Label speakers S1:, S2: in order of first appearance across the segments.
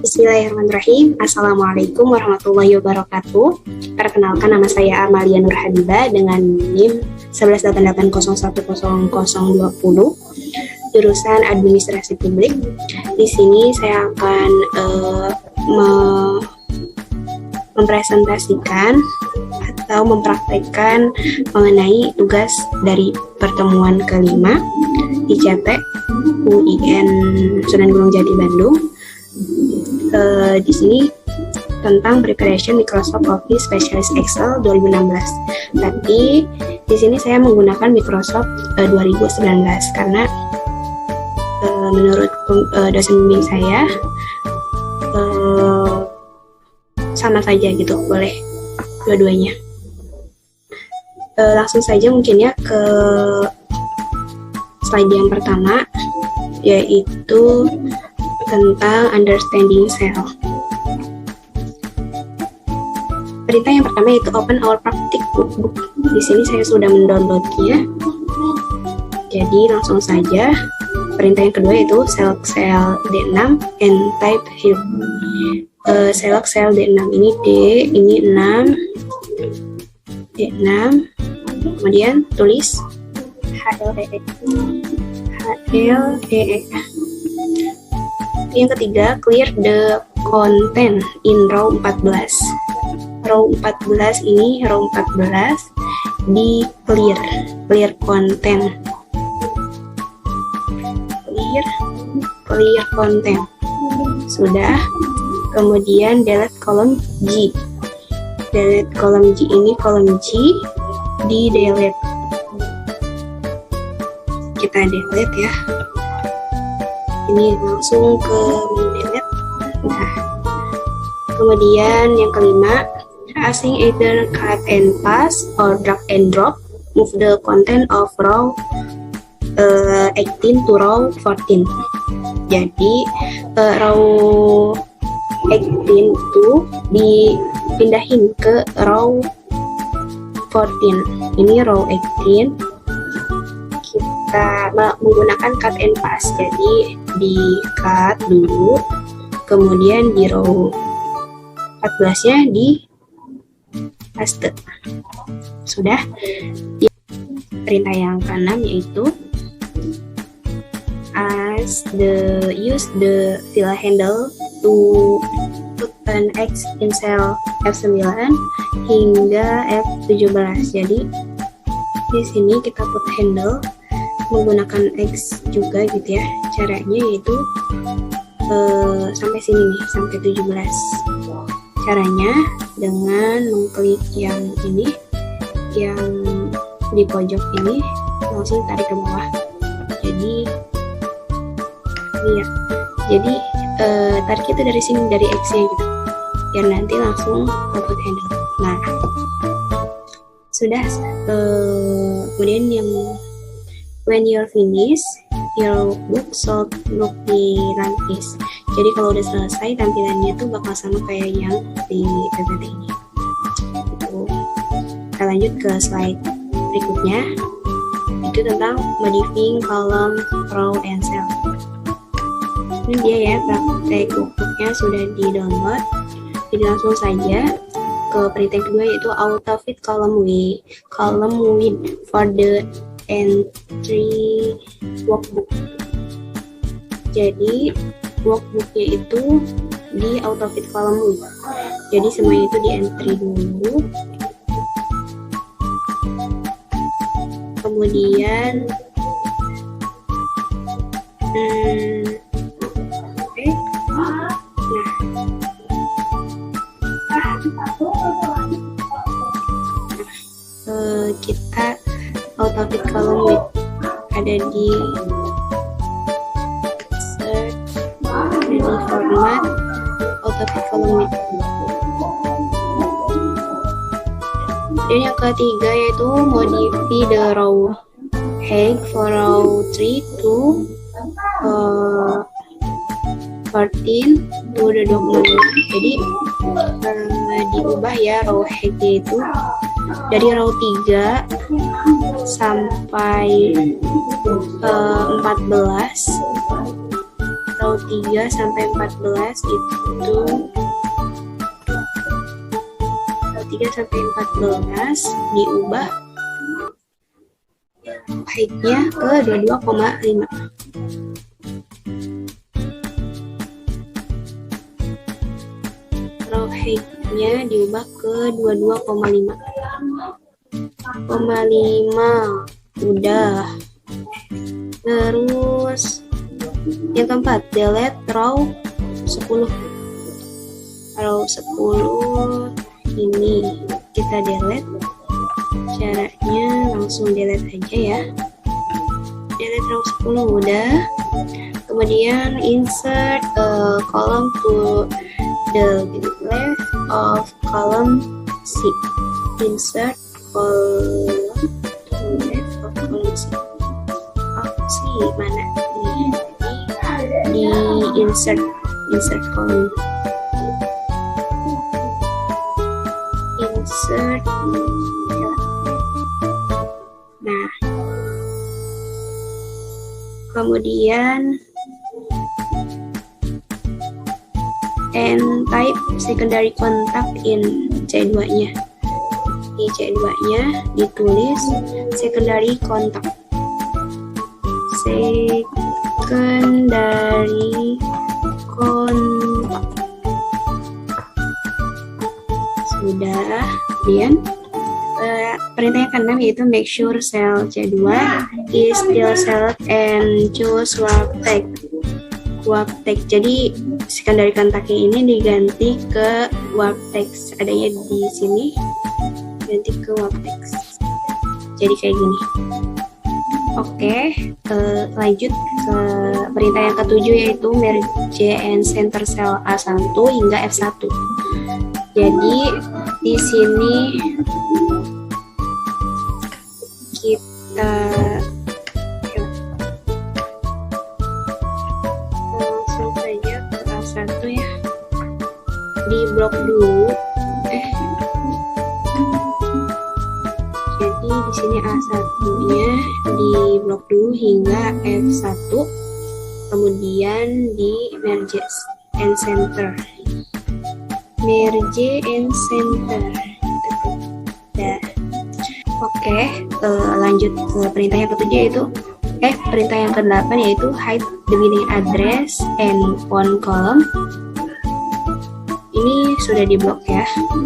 S1: Bismillahirrahmanirrahim. Assalamualaikum warahmatullahi wabarakatuh. Perkenalkan, nama saya Amalia Nur Habibah dengan NIM 188010020, jurusan Administrasi Publik. Di sini saya akan mempresentasikan atau mempraktekkan mengenai tugas dari pertemuan kelima ICT UIN Sunan Gunung Jati Bandung. Di sini tentang preparation Microsoft Office Specialist Excel 2016. Tapi di sini saya menggunakan Microsoft 2019 karena menurut dosen bimbing saya sama saja gitu, boleh dua-duanya. Langsung saja mungkin ya ke slide yang pertama, yaitu tentang understanding cell. Perintah yang pertama yaitu open our practice workbook. Di sini saya sudah mendownloadnya. Jadi langsung saja. Perintah yang kedua yaitu select cell D6 and type here. Select cell D6, ini D, ini 6, D6. Kemudian tulis HLEE. Yang ketiga, clear the content in row 14. Row 14 ini, row 14 di clear content. Clear content. Sudah. Kemudian delete column G. Delete column G, ini column G di delete. Kita delete ya. Ini langsung ke delete. Nah, kemudian yang kelima, assign either cut and paste or drag and drop, move the content of row 18 to row 14. Jadi row 18 itu dipindahin ke row 14. Ini row 18. Kita menggunakan cut and paste, jadi di cut dulu, kemudian di row 14 nya di paste. Sudah. Perintah yang keenam yaitu use the fill handle to put an X in cell F9 hingga F17. Jadi di sini kita put handle menggunakan X juga gitu ya. Caranya yaitu sampai sini nih, sampai 17. Caranya dengan mengklik yang ini, yang di pojok ini, langsung tarik ke bawah. Jadi ya, jadi tarik itu dari sini, dari X-nya gitu, biar nanti langsung put handle. Nah, sudah. Kemudian yang when you're finished, your book should look like this. Jadi kalau udah selesai, tampilannya tuh bakal sama kayak yang di PPT ini. Kita lanjut ke slide berikutnya. Itu tentang modifying column, row, and cell. Ini dia ya, praktek workbooknya sudah di download. Jadi langsung saja ke perintah kedua, yaitu auto fit column width for the entry workbook. Jadi workbooknya itu di auto fit column width. Jadi semuanya itu di entry dulu. Kemudian kita auto fit column width ada di search, ada di format auto fit column width. Dan yang ketiga yaitu modify the row height for row 3 to 14 to the 20. Jadi diubah ya row height itu dari row 3 sampai 14 row 3 sampai 14 itu row 3 sampai 14 diubah height-nya ke 22,5. Row height-nya diubah ke 22,5. 5 udah. Terus yang keempat, delete row 10. Row 10 ini kita delete. Caranya langsung delete aja ya. Delete row 10 udah. Kemudian insert a column to the left of column C. Insert column to left of column C. C mana? Di insert column. Insert. Nah, kemudian and type secondary contact in C2-nya. Di C2-nya ditulis secondary contact. Secondary contact. Sudah. Kemudian perintah yang keenam yaitu make sure cell C2 is still select and choose warp text. Warp text. Jadi secondary contact ini diganti ke warp text. Adanya di sini. Ganti ke warp text. Jadi kayak gini. Oke, lanjut ke perintah yang ketujuh yaitu merge and center cell A1 hingga F1. Jadi di sini kita langsung saja ke A1 ya. Di blok dulu. Jadi di sini A1-nya di blok dulu hingga F1. Kemudian di merge and center. Merge and center. Dah. Oke, lanjut ke perintah yang ketujuh yaitu perintah yang ke-8 yaitu hide the billing address and phone column. Ini sudah di blok ya.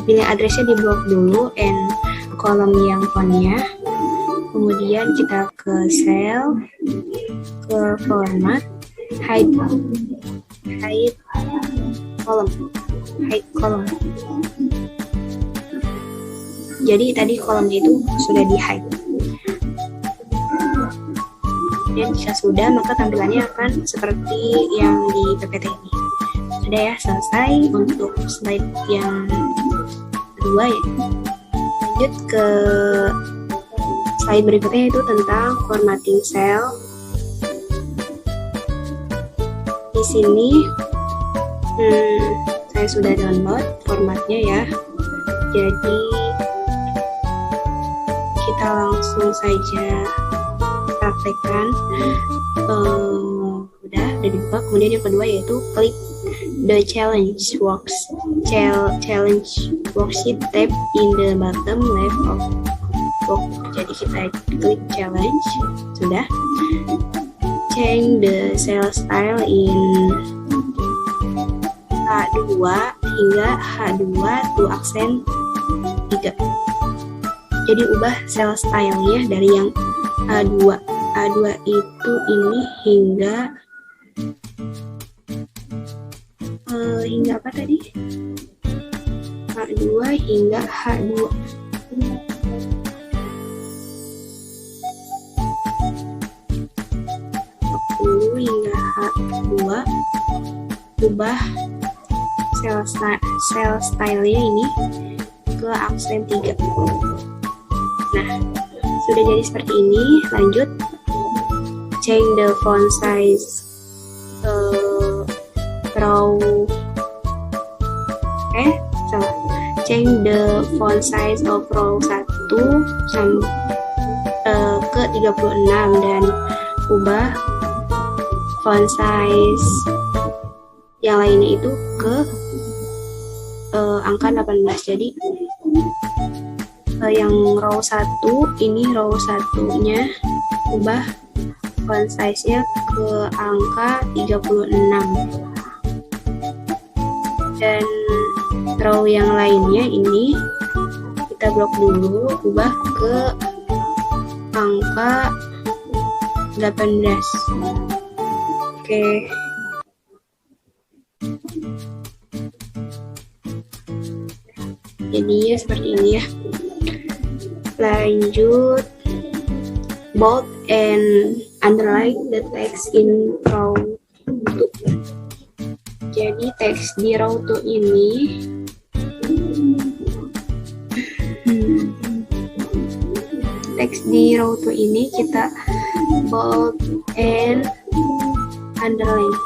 S1: Billing addressnya di blok dulu and kolom yang phone-nya. Kemudian kita ke cell, ke format, hide column. Jadi tadi kolomnya itu sudah di hide. Dan jika sudah, maka tampilannya akan seperti yang di PPT ini. Sudah ya, selesai untuk slide yang kedua ya. Lanjut ke slide berikutnya yaitu tentang formatting cell. Di sini saya sudah download formatnya ya. Jadi kita langsung saja praktekkan. Udah dibuka. Kemudian yang kedua yaitu klik the challenge worksheet tab in the bottom left of box. Jadi kita klik challenge. Sudah. Change the cell style in H2 hingga H2 to aksen 3. Jadi ubah cell style-nya dari yang A2 itu ini hingga apa tadi? H2 hingga H2. Hingga H2 ubah cell style-nya ini ke aksen 3. Nah, sudah jadi seperti ini. Lanjut, change the font size row change the font size of row 1 ke 36 dan ubah font size yang lainnya itu ke angka 18. Jadi yang row 1 ini row 1-nya ubah font size-nya ke angka 36. Dan row yang lainnya ini kita blok dulu, ubah ke angka 18. Oke. Jadinya seperti ini ya. Lanjut, bold and underline the text in row 2. Jadi teks di row 2 ini kita bold and underline.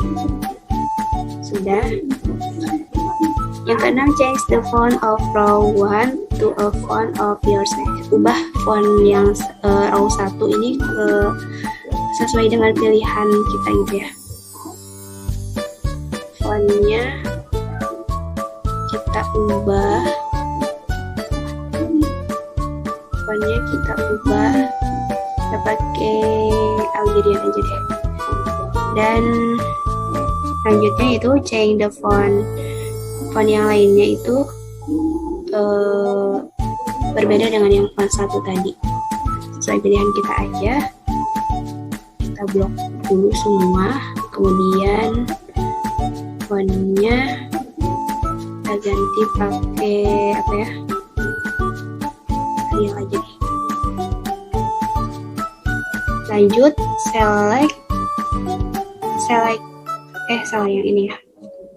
S1: Sudah. Yang keenam, change the font of row 1 to a font of your size. Ubah font yang row 1 ini ke sesuai dengan pilihan kita gitu ya. Fontnya kita ubah kita pakai Algerian aja deh. Dan selanjutnya itu change the font yang lainnya itu berbeda dengan yang font 1 tadi, sesuai pilihan kita aja. Kita blok dulu semua, kemudian fontnya kita ganti pakai apa ya, Arial aja deh. Lanjut, salah yang ini ya,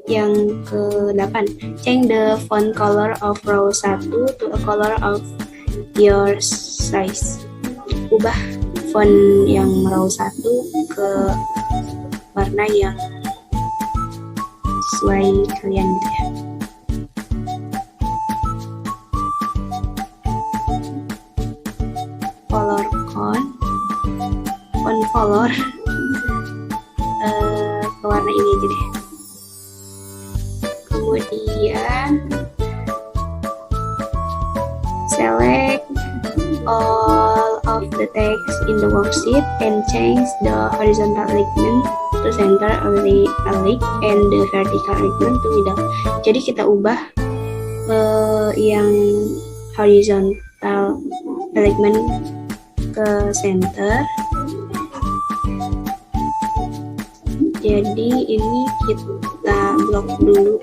S1: yang ke-8, change the font color of row 1 to a color of your size. Ubah font yang row 1 ke warna yang sesuai kalian gitu ya. Font color ke warna ini aja deh. Kemudian select all of the text in the worksheet and change the horizontal alignment to center alignment and the vertical alignment to middle. Jadi kita ubah yang horizontal alignment ke center. Jadi ini kita blok dulu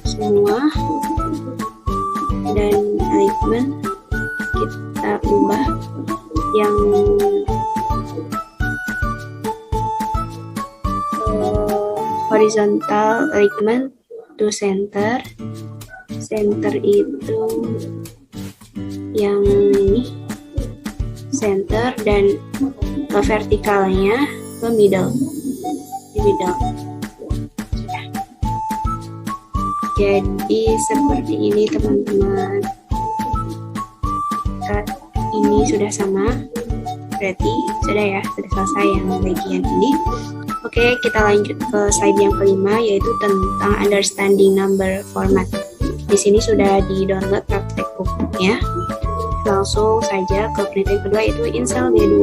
S1: semua, dan alignment kita ubah yang horizontal alignment to center. Center itu yang ini center, dan vertikalnya ke middle. Jadi seperti ini teman-teman. Ini sudah sama, berarti sudah ya, sudah selesai yang bagian ini. Oke, kita lanjut ke slide yang kelima, yaitu tentang understanding number format. Di sini sudah di-download praktek bukunya. Langsung saja ke print yang kedua, itu in cell D2,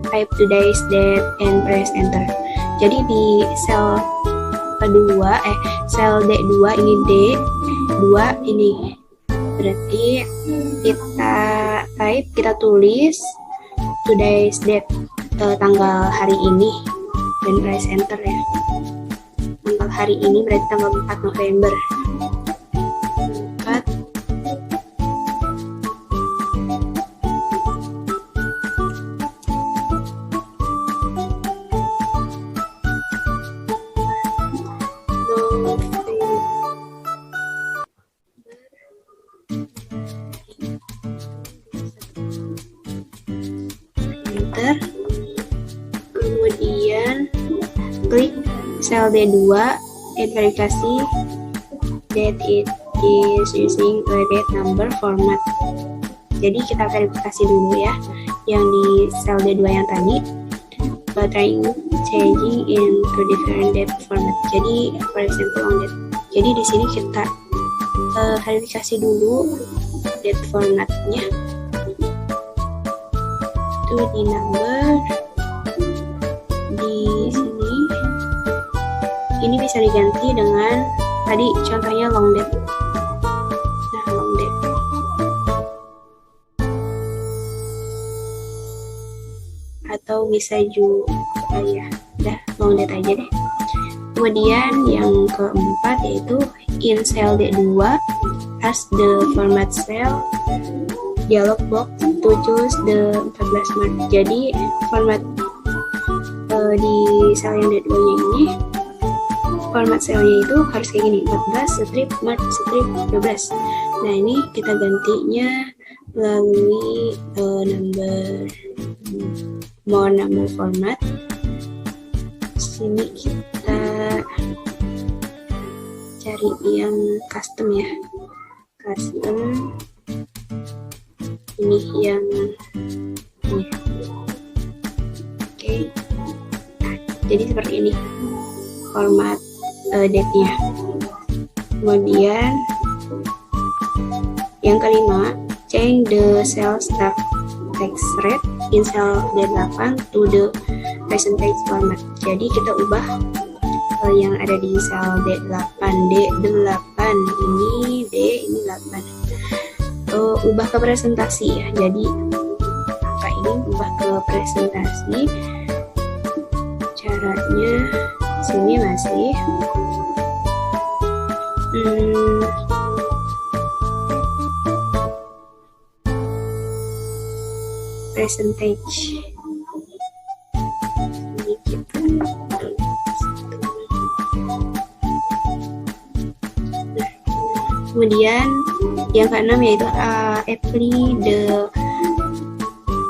S1: type today's date and press enter. Jadi di sel kedua, sel D2 ini D2 ini. Berarti kita tulis today's date, tanggal hari ini, dan press enter ya. Tanggal hari ini berarti tanggal 4 November. Kemudian klik sel D2 dan verifikasi that it is using a date number format. Jadi kita verifikasi dulu ya, yang di sel D2 yang tadi trying changing into different date format. Jadi for example long date. Jadi di sini kita verifikasi dulu date formatnya. Itu di number di sini. Ini bisa diganti dengan tadi contohnya long date. Nah, long date. Atau bisa juga ya, udah long date aja deh. Kemudian yang keempat yaitu in cell D2 as the format cell, dialog box to choose the 14 Maret. Jadi format di sel yang D2 nya ini, format selnya itu harus kayak gini, 14 strip Maret strip 12. Nah ini kita gantinya melalui more number format. Sini kita cari yang custom ya, custom. Ini yang ini. Oke. Nah, jadi seperti ini format date-nya. Kemudian yang kelima, change the cell start text rate in cell D8 to the percentage format. Jadi kita ubah yang ada di sel D8, D8 ini D, ini 8. Ubah ke presentasi ya. Jadi angka ini ubah ke presentasi. Caranya sini masih percentage. Ini kita kemudian yang keenam yaitu apply the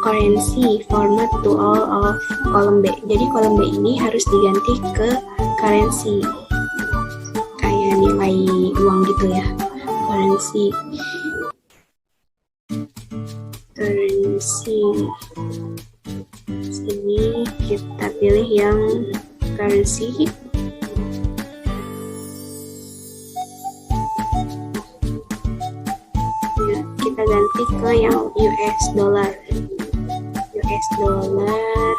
S1: currency format to all of kolom B. Jadi kolom B ini harus diganti ke currency, kayak nilai uang gitu ya, currency. Sini kita pilih yang currency. Ya, kita ganti ke yang US dollar. US dollar.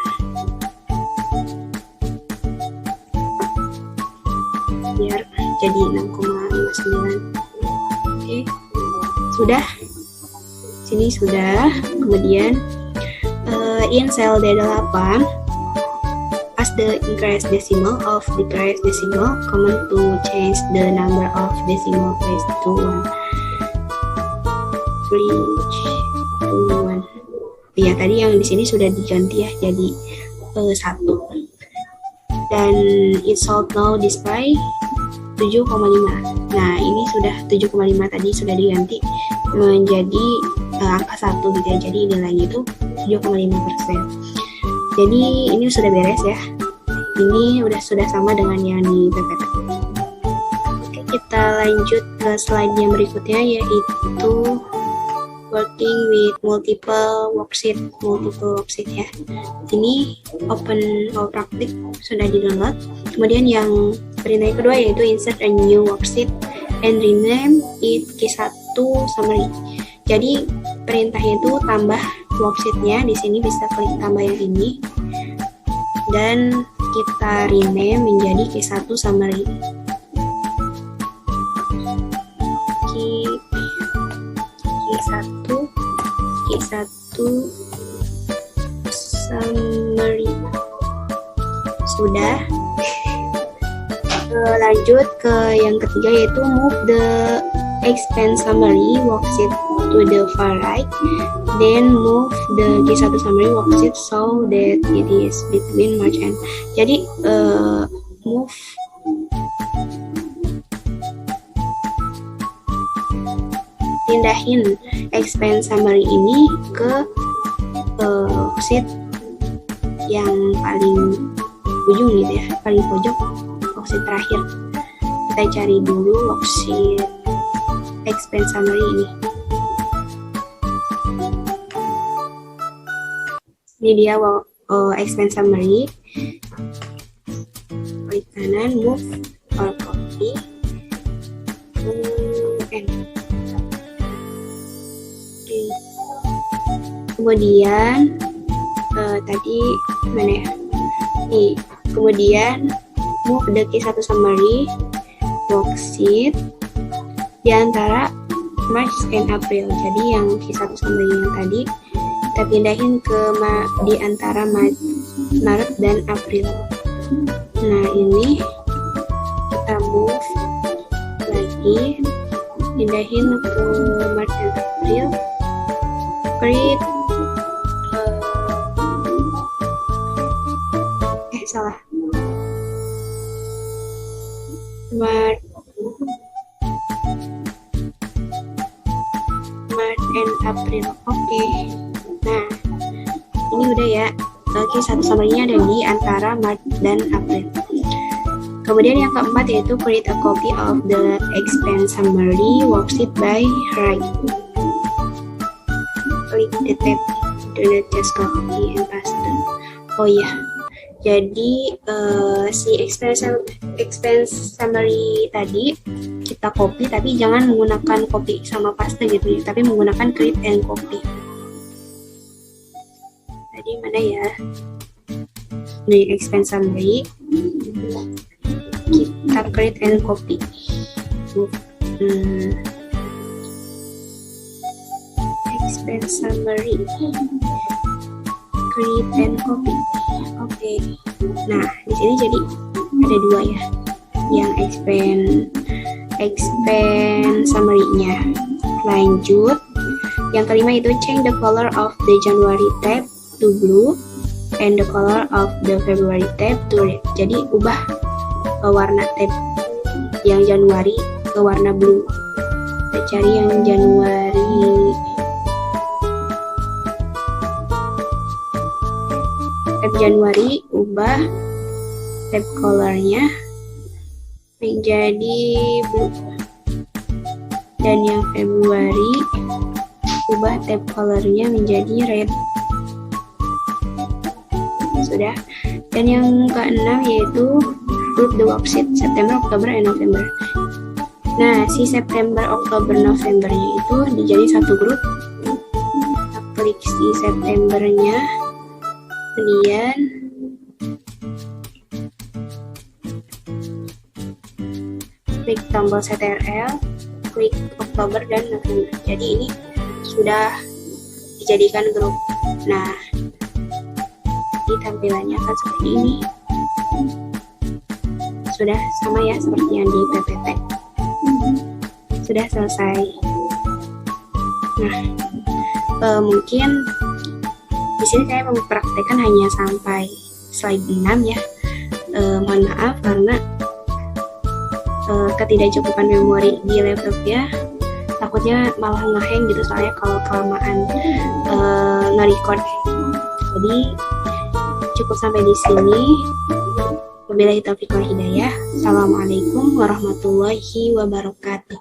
S1: Biar jadi 6,59. Oke. Sudah. Sini sudah. Kemudian in cell D8 as the increased decimal of decreased decimal, command to change the number of decimal place to 1. Ya tadi yang di sini sudah diganti ya jadi 1. Dan it should now display 7,5. Nah ini sudah 7,5 tadi sudah diganti menjadi angka 1 gitu ya. Jadi nilainya itu 7,5%. Jadi ini sudah beres ya. Ini sudah sama dengan yang di PPT. Oke, kita lanjut ke slide yang berikutnya yaitu working with multiple worksheet ya. Ini open all practice sudah di-download. Kemudian yang perintah yang kedua yaitu insert a new worksheet and rename it Q1 summary. Jadi perintahnya itu tambah worksheetnya, di sini bisa klik tambah yang ini dan kita rename menjadi Q1 summary. Q1 summary. Sudah. Lanjut ke yang ketiga yaitu move the expense summary worksheet to the far right, then move the Q1 summary worksheet so that it is between March and. Jadi move pindahin expense summary ini ke worksheet yang paling ujung gitu ya, paling pojok, worksheet terakhir. Kita cari dulu worksheet expense summary ini. Ini dia expense summary. Klik kanan move or copy N. Kemudian tadi mana ya? Nih, kemudian move the Q1 summary worksheet di antara March and April. Jadi yang Q1 summary yang tadi kita pindahin ke di antara Maret dan April. Nah, ini kita move lagi, pindahin ke March dan April, create salah March and April. Oke. Nah, ini udah ya. Q1 summary-nya ada di antara Maret dan April. Kemudian yang keempat yaitu create a copy of the expense summary worksheet by right. Klik the tab, do not just copy and paste. Oh iya. Jadi si expense summary tadi kita copy, tapi jangan menggunakan copy sama paste gitu ya, tapi menggunakan create and copy. Tadi mana ya? Di expense summary kita create and copy. Expense summary create and copy. Oke. Nah, di sini jadi ada dua ya, yang expense summary-nya. Lanjut, yang kelima itu change the color of the January tab to blue and the color of the February tab to red. Jadi ubah warna tab yang Januari ke warna blue. Kita cari yang Januari. Tab Januari ubah tab colornya menjadi blue, dan yang Februari ubah tab colornya menjadi red. Sudah. Dan yang keenam yaitu group the worksheet September, Oktober, and November. Nah, si September, Oktober, Novembernya itu dijadi satu grup. Kita klik si Septembernya, kemudian klik tombol CTRL, klik Oktober dan November. Jadi ini sudah dijadikan grup. Nah, tampilannya akan seperti ini. Sudah sama ya seperti yang di PPT. Sudah selesai. Nah, mungkin di sini saya mempraktekkan hanya sampai slide 6 ya. Mohon maaf karena ketidakcukupan memori di laptop ya, takutnya malah ngehang gitu, soalnya kalau kelamaan nge-record. Jadi cukup sampai di sini. Wabillahi taufiq wal hidayah. Assalamualaikum warahmatullahi wabarakatuh.